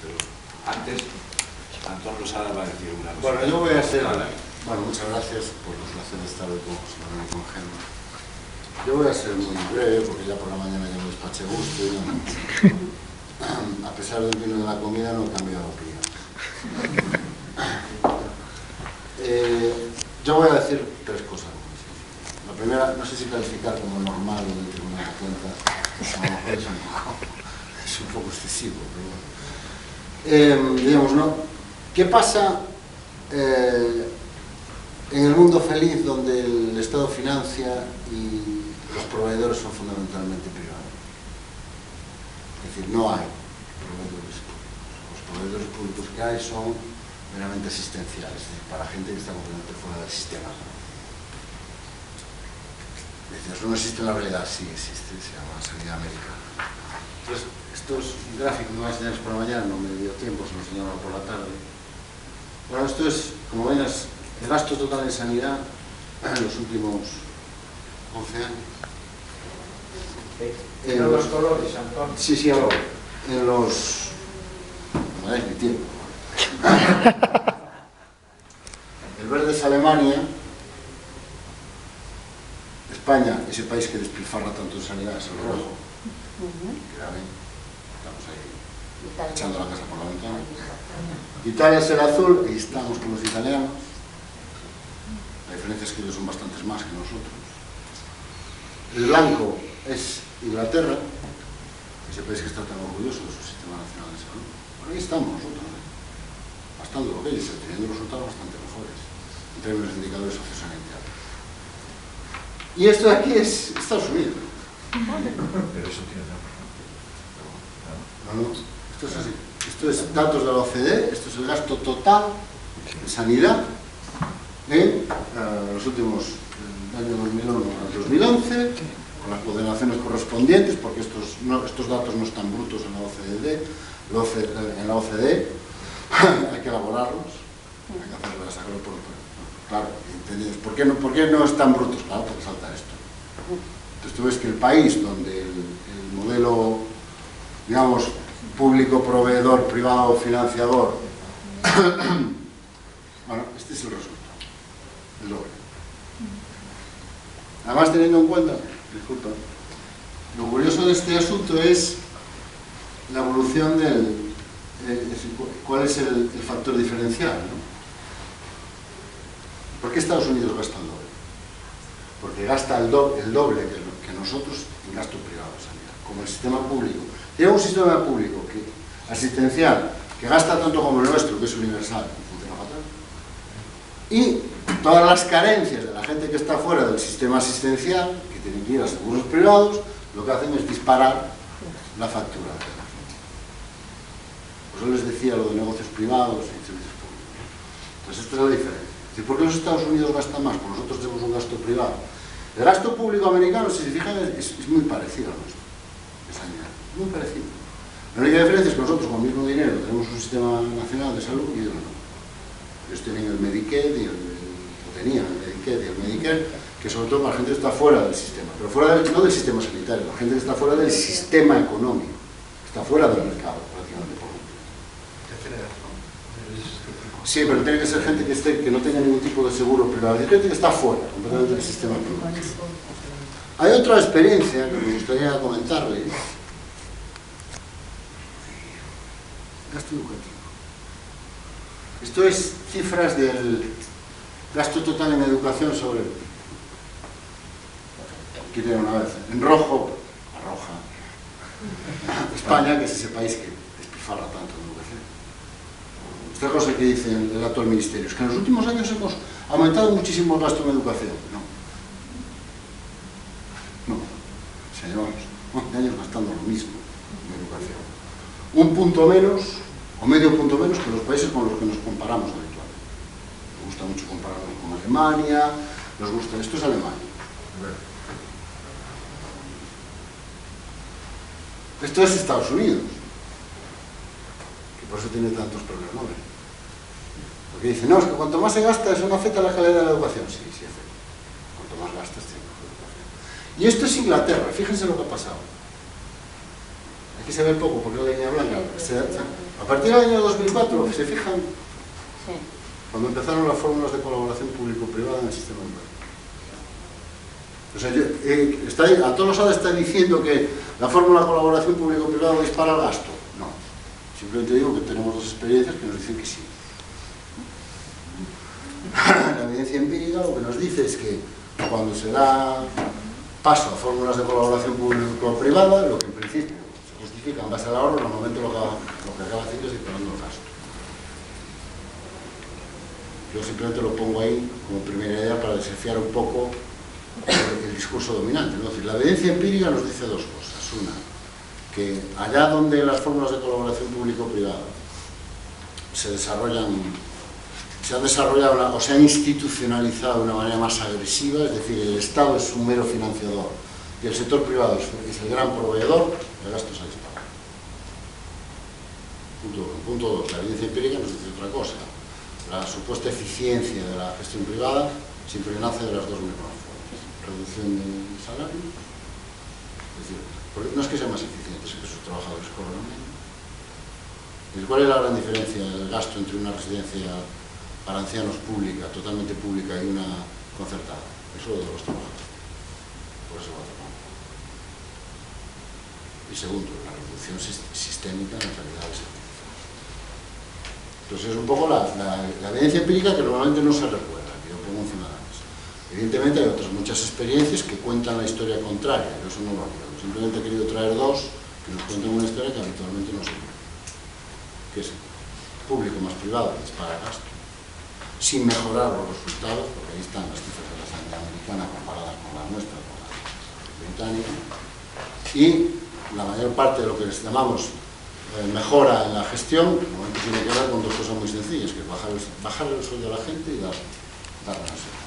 pero antes Antón Losada va a decir una cosa. Bueno, yo voy a hacer... Bueno, muchas gracias por el placer de estar hoy con José Manuel y con Gemma. Yo voy a ser muy breve porque ya por la mañana ya me despaché a gusto y no, a pesar del vino de la comida no he cambiado de opinión. Yo voy a decir tres cosas. La primera, no sé si calificar como normal o del Tribunal de Cuentas, a lo mejor es un poco excesivo, pero bueno. Digamos, ¿no? ¿Qué pasa en el mundo feliz donde el Estado financia y los proveedores son fundamentalmente privados? Es decir, no hay proveedores públicos. Los proveedores públicos que hay son meramente asistenciales, es decir, para gente que está completamente fuera del sistema. Es decir, eso no existe en la realidad, sí existe, se llama sanidad americana. Entonces, esto es un gráfico que me va a enseñar por la mañana, no me dio tiempo, se lo enseñaron por la tarde. Bueno, esto es, como ven, el gasto total en sanidad en los últimos 11 años. En los colores, Antón. Sí, ahora. En los... No me dais mi tiempo. El verde es Alemania. España, ese país que despilfarra tanto en sanidad, es el rojo. Estamos ahí echando la casa por la ventana. Italia es el azul, y estamos con los italianos. La diferencia es que ellos son bastantes más que nosotros. El blanco es Inglaterra, ese país que está tan orgulloso de su sistema nacional de salud. Por ahí estamos nosotros, bastante lo que es, teniendo resultados bastante mejores en términos de indicadores sociosanitarios. Y esto de aquí es Estados Unidos. Pero eso tiene otra No, esto es así. Esto es datos de la OCDE, esto es el gasto total de sanidad en los últimos, del año 2001 al 2011, con las ordenaciones correspondientes, porque estos datos no están brutos en la OCDE, hay que elaborarlos, hay que hacerlo, sacarlo por... Claro, ¿entendéis? ¿Por qué no están brutos? Claro, porque salta esto. Entonces tú ves que el país donde el modelo, digamos, público, proveedor, privado, financiador, bueno, este es el resultado, el doble. Además, teniendo en cuenta, disculpa, lo curioso de este asunto es la evolución del, cuál es el factor diferencial, ¿no? ¿Por qué Estados Unidos gasta el doble? Porque gasta el doble que nosotros en gasto privado de sanidad, como el sistema público. Tiene un sistema público asistencial que gasta tanto como el nuestro, que es universal, funciona fatal. Y todas las carencias de la gente que está fuera del sistema asistencial, que tienen que ir a seguros privados, lo que hacen es disparar la factura. Por eso les decía lo de negocios privados y servicios públicos. Entonces esta es la diferencia. ¿Por qué los Estados Unidos gastan más? Porque nosotros tenemos un gasto privado. El gasto público americano, si se fijan, es muy parecido al nuestro, de sanidad. Muy parecido. La única diferencia es que nosotros con el mismo dinero tenemos un sistema nacional de salud y ellos no. Ellos tienen el Medicaid tenían el Medicaid y el Medicare, que sobre todo para la gente que está fuera del sistema, pero no del sistema sanitario, la gente que está fuera del sistema económico, está fuera del mercado prácticamente por completo. Sí, pero tiene que ser gente que no tenga ningún tipo de seguro privado, hay gente que está fuera completamente del sistema económico. Hay otra experiencia que me gustaría comentarles. Gasto educativo. Esto es cifras del gasto total en educación sobre... Aquí tiene una vez, en rojo, arroja España, que es ese país que despilfarra tanto en educación. Otra cosa que dice el actual ministerio es que en los últimos años hemos aumentado muchísimo el gasto en educación. No, se llevamos 11 años gastando lo mismo en educación. Un punto menos, o medio punto menos, que los países con los que nos comparamos habitualmente. Nos gusta mucho compararnos con Alemania, esto es Alemania. Esto es Estados Unidos, que por eso tiene tantos problemas. Porque dice, no, es que cuanto más se gasta, eso no afecta a la calidad de la educación. Sí, afecta. Cuanto más gastas, tiene mejor educación. Y esto es Inglaterra, fíjense lo que ha pasado. Aquí se ve poco porque la línea blanca. A partir del año 2004, ¿se fijan? Sí. Cuando empezaron las fórmulas de colaboración público-privada en el sistema educativo. O sea, a todos los está diciendo que la fórmula de colaboración público-privada dispara el gasto. No. Simplemente digo que tenemos dos experiencias que nos dicen que sí. La evidencia empírica lo que nos dice es que cuando se da paso a fórmulas de colaboración público-privada, lo que en principio se justifica en base al ahorro, normalmente lo que acaba haciendo es disparando el gasto. Yo simplemente lo pongo ahí como primera idea para desafiar un poco el discurso dominante, ¿no? Es decir, la evidencia empírica nos dice dos cosas. Una, que allá donde las fórmulas de colaboración público-privada se han desarrollado o se han institucionalizado de una manera más agresiva, es decir, el Estado es un mero financiador y el sector privado es el gran proveedor, el gasto se ha disparado. Punto 2. La evidencia empírica nos dice otra cosa. La supuesta eficiencia de la gestión privada siempre nace de las dos mismas formas. Reducción de salarios, es decir, porque no es que sea más eficiente, es que sus trabajadores cobran menos. ¿Cuál es la gran diferencia del gasto entre una residencia para ancianos pública, totalmente pública, y una concertada? Eso de los trabajadores. Por eso va a tomar. Y segundo, la reducción sistémica en la calidad del servicio. Entonces es un poco la evidencia empírica que normalmente no se recuerda, que yo pongo encima de la mesa. Evidentemente hay otras muchas experiencias que cuentan la historia contraria, yo eso no lo hago. Simplemente he querido traer dos que nos cuentan una historia que habitualmente no se ve. Que es público más privado, que dispara gasto, sin mejorar los resultados, porque ahí están las cifras de la sanidad americana comparadas con las nuestras, con la británica, y la mayor parte de lo que llamamos mejora en la gestión, normalmente tiene que ver con dos cosas muy sencillas, que es bajarle el sueldo a la gente y dar una serie.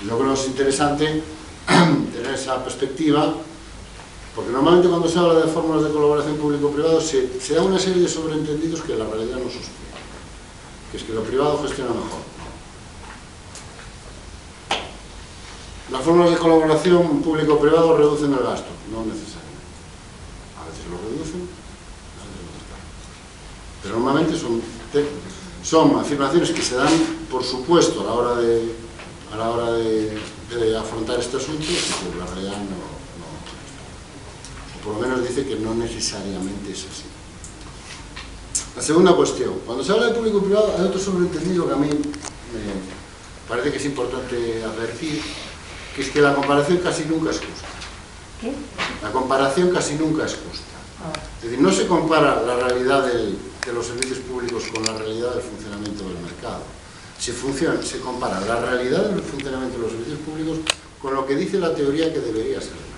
Yo creo que es interesante tener esa perspectiva, porque normalmente cuando se habla de fórmulas de colaboración público-privado se da una serie de sobreentendidos que la realidad no sostiene, que es que lo privado gestiona mejor. Las fórmulas de colaboración público-privado reducen el gasto, no necesariamente. A veces lo reducen, a veces lo disparan. Pero normalmente son afirmaciones que se dan, por supuesto, a la hora de afrontar este asunto, y que la realidad no. Por lo menos dice que no necesariamente es así. La segunda cuestión, cuando se habla de público y privado hay otro sobreentendido que a mí me parece que es importante advertir, que es que la comparación casi nunca es justa. ¿Qué? La comparación casi nunca es justa. Es decir, no se compara la realidad de los servicios públicos con la realidad del funcionamiento del mercado. Se compara la realidad del funcionamiento de los servicios públicos con lo que dice la teoría que debería ser el mercado.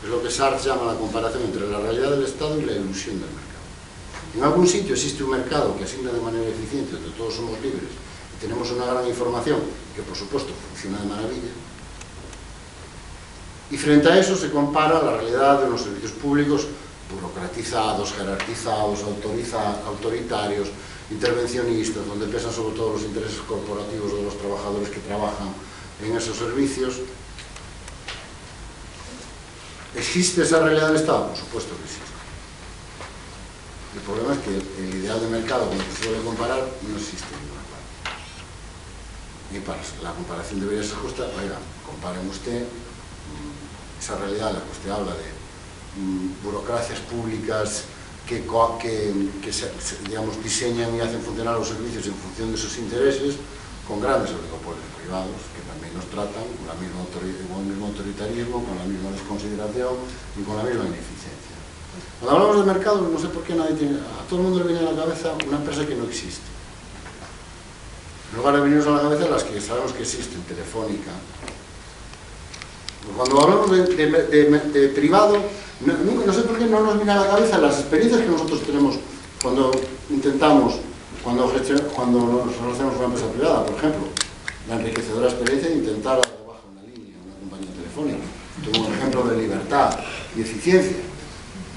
Es lo que Sartre llama la comparación entre la realidad del Estado y la ilusión del mercado. En algún sitio existe un mercado que asigna de manera eficiente, donde todos somos libres, y tenemos una gran información, que por supuesto funciona de maravilla, y frente a eso se compara la realidad de los servicios públicos burocratizados, jerarquizados, autoritarios, intervencionistas, donde pesan sobre todo los intereses corporativos de los trabajadores que trabajan en esos servicios. ¿Existe esa realidad del Estado? Por supuesto que existe. El problema es que el ideal de mercado, como se suele comparar, no existe en ninguna parte. Y para la comparación debería ser justa. Oiga, comparen usted esa realidad en la que usted habla de burocracias públicas que digamos, diseñan y hacen funcionar los servicios en función de sus intereses, con grandes oligopolios privados que también nos tratan con el mismo autoritarismo, con la misma desconsideración y con la misma ineficiencia. Cuando hablamos de mercado, no sé por qué a todo el mundo le viene a la cabeza una empresa que no existe. En lugar de venirnos a la cabeza las que sabemos que existen, Telefónica. Cuando hablamos de privado, no sé por qué no nos viene a la cabeza las experiencias que nosotros tenemos cuando nos relacionamos con una empresa privada. Por ejemplo, la enriquecedora experiencia de intentar dar de baja una línea, una compañía telefónica. Tengo un ejemplo de libertad y eficiencia.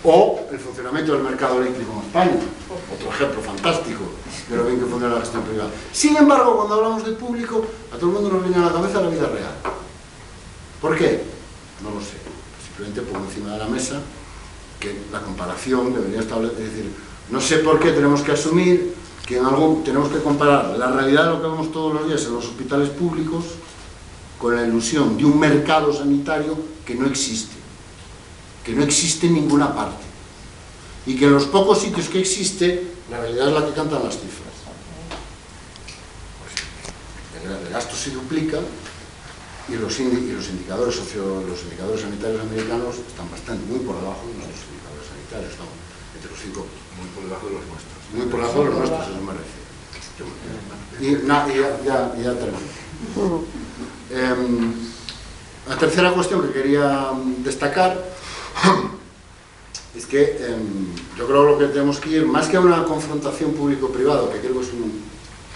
O el funcionamiento del mercado eléctrico en España. Otro ejemplo fantástico de lo bien que funciona la gestión privada. Sin embargo, cuando hablamos de público, a todo el mundo nos viene a la cabeza la vida real. ¿Por qué? No lo sé. Simplemente pongo encima de la mesa que la comparación debería establecer, es decir, No sé por qué tenemos que asumir que tenemos que comparar la realidad de lo que vemos todos los días en los hospitales públicos con la ilusión de un mercado sanitario que no existe en ninguna parte, y que en los pocos sitios que existe, la realidad es la que cantan las cifras. El gasto se duplica y los indicadores sanitarios americanos están muy por debajo de nuestros indicadores sanitarios, estamos entre los 5, Muy por debajo de los nuestros. muy por debajo de los nuestros, eso me refiero. Y ya termino. La tercera cuestión que quería destacar es que yo creo que lo que tenemos que ir, más que a una confrontación público-privado, que creo que es un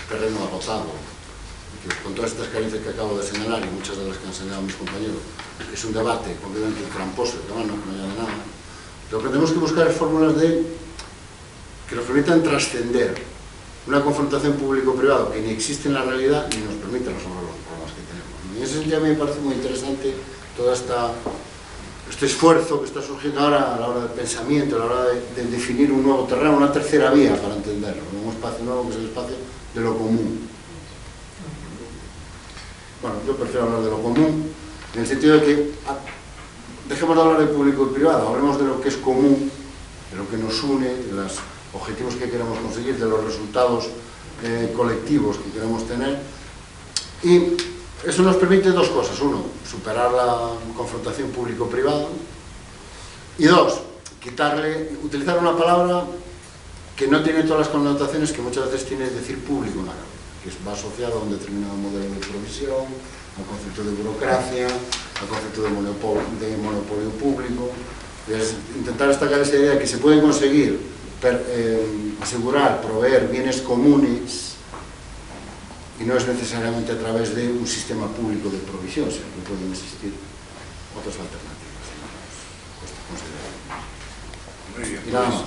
terreno agotado, que con todas estas carencias que acabo de señalar y muchas de las que han señalado mis compañeros, es un debate completamente tramposo, que no añade nada. Lo que tenemos que buscar es fórmulas que nos permitan trascender una confrontación público-privado que ni existe en la realidad ni nos permite resolver los problemas que tenemos. En ese sentido, a mí me parece muy interesante todo este esfuerzo que está surgiendo ahora a la hora del pensamiento, a la hora de definir un nuevo terreno, una tercera vía para entenderlo, un espacio nuevo que es el espacio de lo común. Bueno, yo prefiero hablar de lo común, en el sentido de que dejemos de hablar de público y privado, hablemos de lo que es común, de lo que nos une, de los objetivos que queremos conseguir, de los resultados colectivos que queremos tener. Y eso nos permite dos cosas: uno, superar la confrontación público-privado, y dos, utilizar una palabra que no tiene todas las connotaciones que muchas veces tiene decir público en la cabeza, que va asociado a un determinado modelo de provisión, al concepto de burocracia, al concepto de monopolio público. Es intentar destacar esa idea de que se pueden conseguir asegurar, proveer bienes comunes, y no es necesariamente a través de un sistema público de provisión, sino que pueden existir otras alternativas. Muy bien. Y nada más.